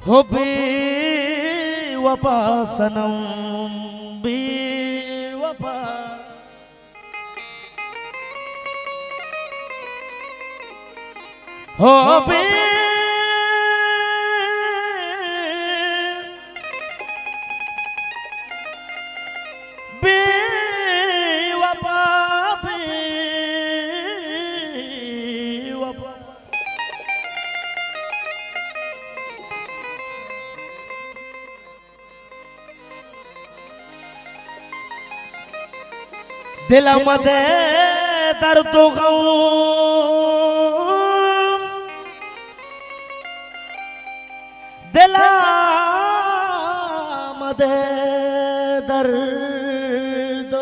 हो बेवफा सनम बेवफा हो बेवफा बेवफा दिल मदे दर्द गम दिल मदे दर्द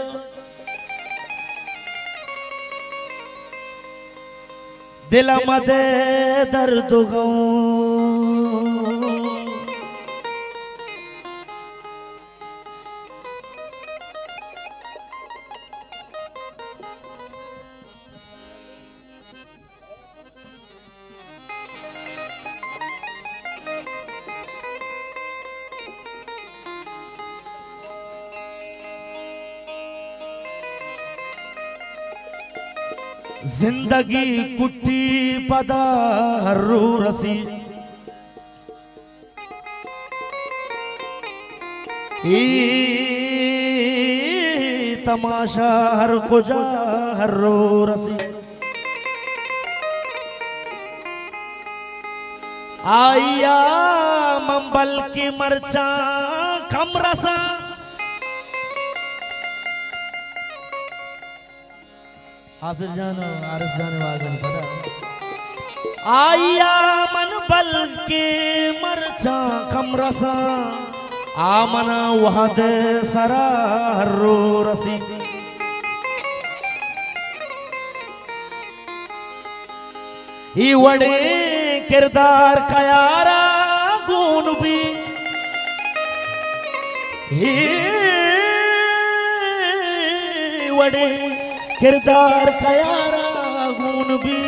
दिल मदे दर्द गम जिंदगी कुट्टी पदा हर्रू रसी तमाशा हर कुजा हर्रू रसी आया मंबल की मरचा कम रसा आसिफ जानो आरस जाने वागन पता आया मन बल के मरचा कम रसा आमना वहद सरा हर्रो रसी ही वड़े किरदार कयारा गुन भी ही वड़े किरदार कयारा गुन भी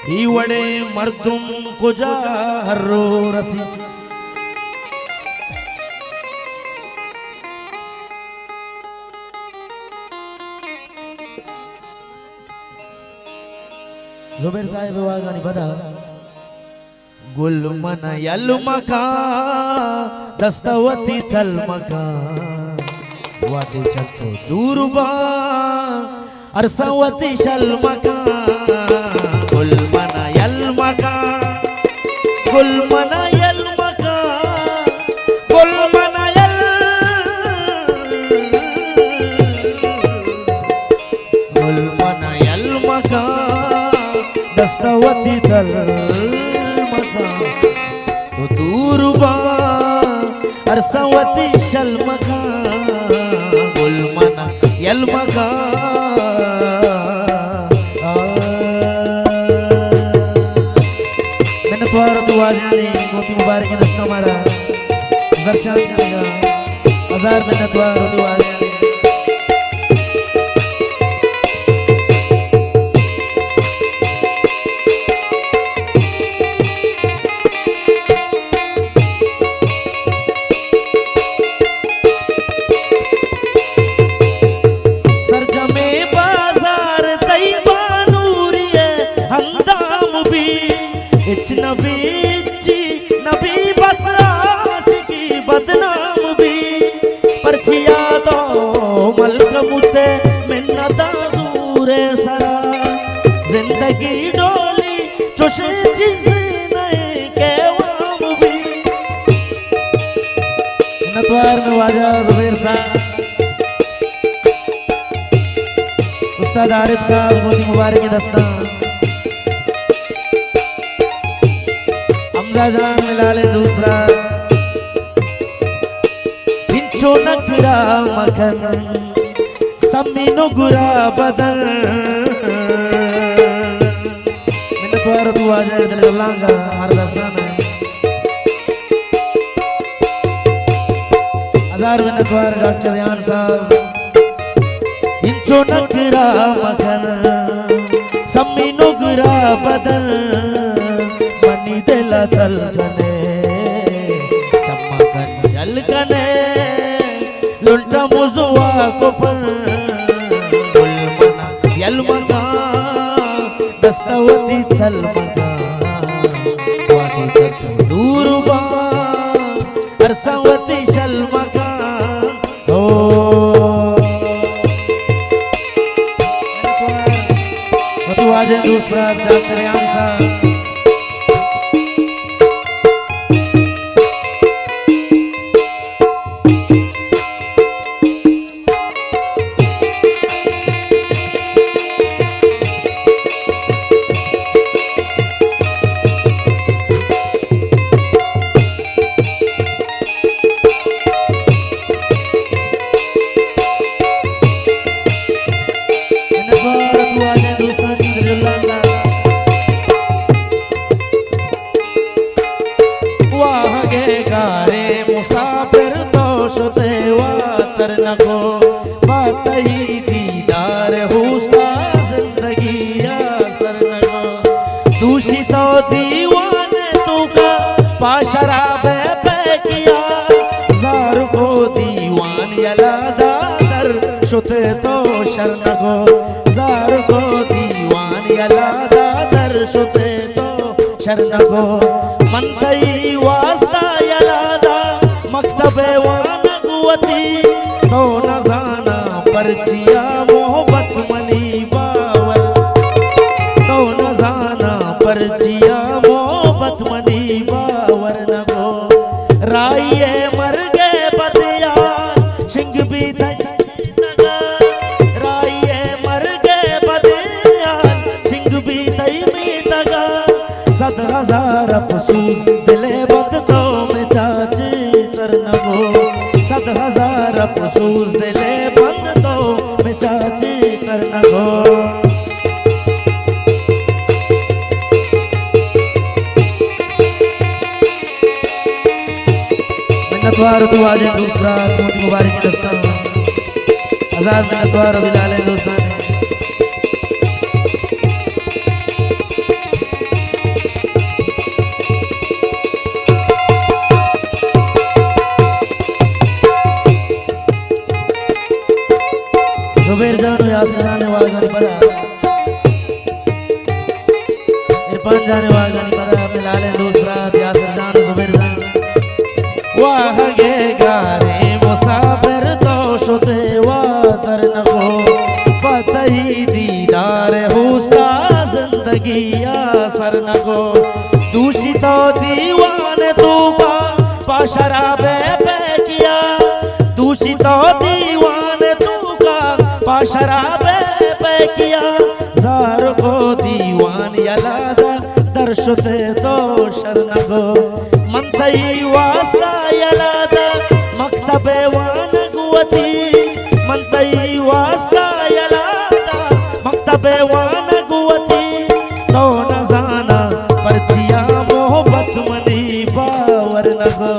ही वड़े मर्दुम कुजा हर्रो रसी जुबैर साहिब वागानी बदा गुल मन यल मका दस्तवती तल मका वादे चलतो दूरबा अरसवती शल मका गुल मना यल मका गुल मना यल मका गुल मना यल गुल मना यल मका दस्तवती तल मका तो दूरबा अरसवती शल मका गुल मना यल मका मैंने तुम्हारा दुआ जाने मोती मुबारक के दस्ता मारा जरशान करेगा हजार मैंने तुम्हारा दुआ जाने नबी बस आशिकी बदनाम भी परचिया तो मलक मुते मिन्नता दूरे सरा जिंदगी डोली चुशे चीज नहीं के वाम भी नतवार में वाजा जुबैर साहब उस्ताद आरिफ साहब मोती मुबारक के दस्ता जान मिला ले दूसरा इंचो नगरा मखन सम्मीनो गुरा बदन मैंने तुम्हारा दुआ जाए दिल लांगा हमारा दर्शन है हजार मैंने तुम्हारे डॉक्टर यान साहब इंचो नगरा मखन सम्मीनो गुरा बदन दिल तल गने तो पर गुलमना यलमगा दस्तवती तलमगा वादी कतो दूरबा अरसावती शलमगा ओ वतु आज दूसरा डॉक्टर यांसा मुसाफिर दोष देवा तरनको बातई दीदार हुस्ता जिंदगी असर नको दूषित दीवाने तुका पाशराबे पे किया जार को दीवान यलादा दर शुते तो शरणको जार को दीवान यलादा दर शुते तो शरणको मंतई वास्ता यलादा मकतबे वानगुवती तो न जाना परचिया मोहब्बत मनी बावर तो न जाना परचिया मोहब्बत मनी बावर न गो राये मर गए बदिया शिंग भी तगा राये मर गए बदिया शिंग भी तई तगा 7,000 अफसूस दिले बंद तो में चाची 7,000 अफसूस दिले बंद तो में चाची करना गो मिन्नतवार तू आज दूसरा तुम्हारी मुबारक दस्ता 1000 मिन्नतवार दिलाले दोस्तान जुबैर जान यासिर जाने वाला जाने पता इरफान जाने वाला जाने पता मिलाले दूसरा यासिर जान जुबैर जान वाह गे गारे मुसाफिर तो शुते वातर नको पतई दीदार हुस्ता जिंदगी असर नको दूषित दीवाने तू का पाशराबे पे किया दूषित दीवाने शराबे पे किया जार को दीवान यलादा दर्शुते तो शरणगो मंतई वास्ता यलादा मकतबे वानगुवती मंतई वास्ता यलादा मकतबे वानगुवती तो न जाना परचिया मोहब्बत मनी बावर नगो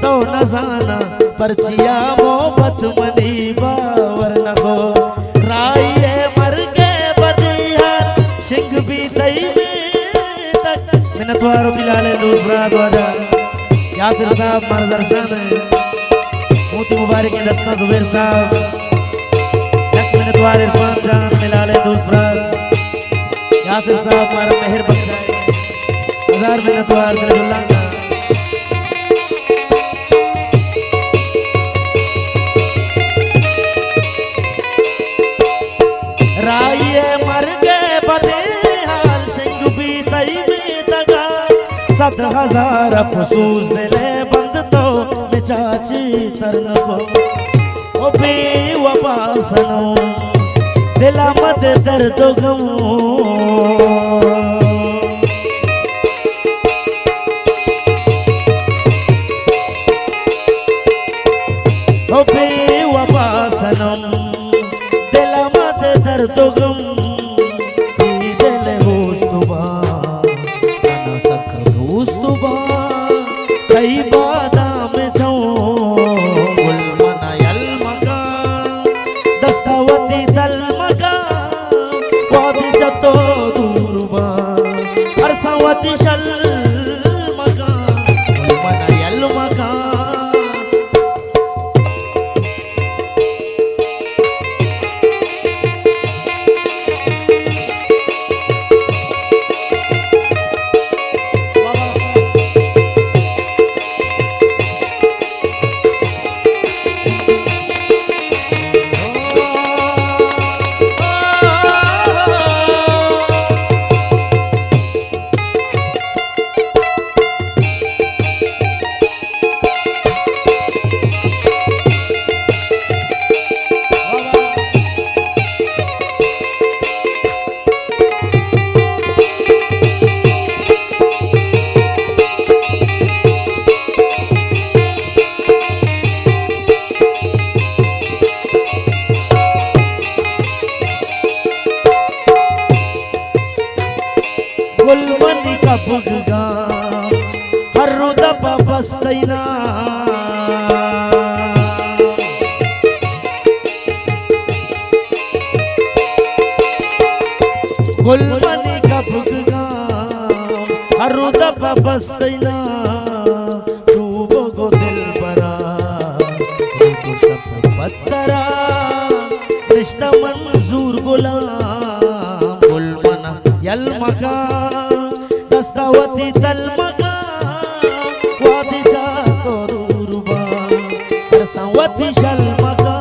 तो न जाना परचिया मोहब्बत मनी बावर नगो राये मर गए बदियान शिंग भी तई में तक मिन्नतवार दिलाले दूसरा 2000 यासिर साहब मरदरसान मोती मुबारक के दस्ता जुबैर साहब एक मिन्नतवार इरफान जान मिलाले दूसरा यासिर साहब हमारा मेहर बख्शाए 1000 मिन्नतवार दिलुल्लाह राये मर गए बदिहाल शिंग भी तई में तगा 7,000 अफसूस दिले बंद तो में चाची तरन को ओ बेवफा सनम दिला मत दर्द गम ओ बेवफा सनम दिला मत दर्द गम दिल होस्तुबा ना सक दोस्तुबा कई बादाम छो गुलमना यलमगा दस्तावती तलमगा वादी जतो रुदप बस्तैना गुलमनी कबुगाम रुदप बस्तैना चूबो गो दिल बरा रुजो शब्द पत्तरा रिश्ता मंजूर गुलाम गुलमना यलमका दस्तावती तलमका वादी जातो रूरुबा रसावती शलमका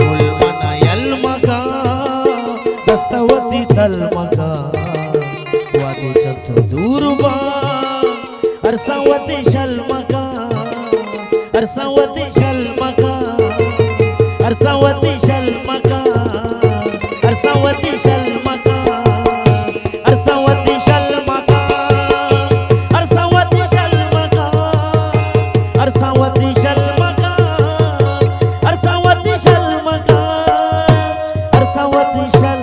गुलमना यलमका दस्तावती तलमका वादी जातो दूरुबा रसावती शलमका रसावती शलमका रसावती शलमका रसावती शलमका रसावती शलमका रसावती शलमका रसावती शलमका रसावती शलमका रसावती शल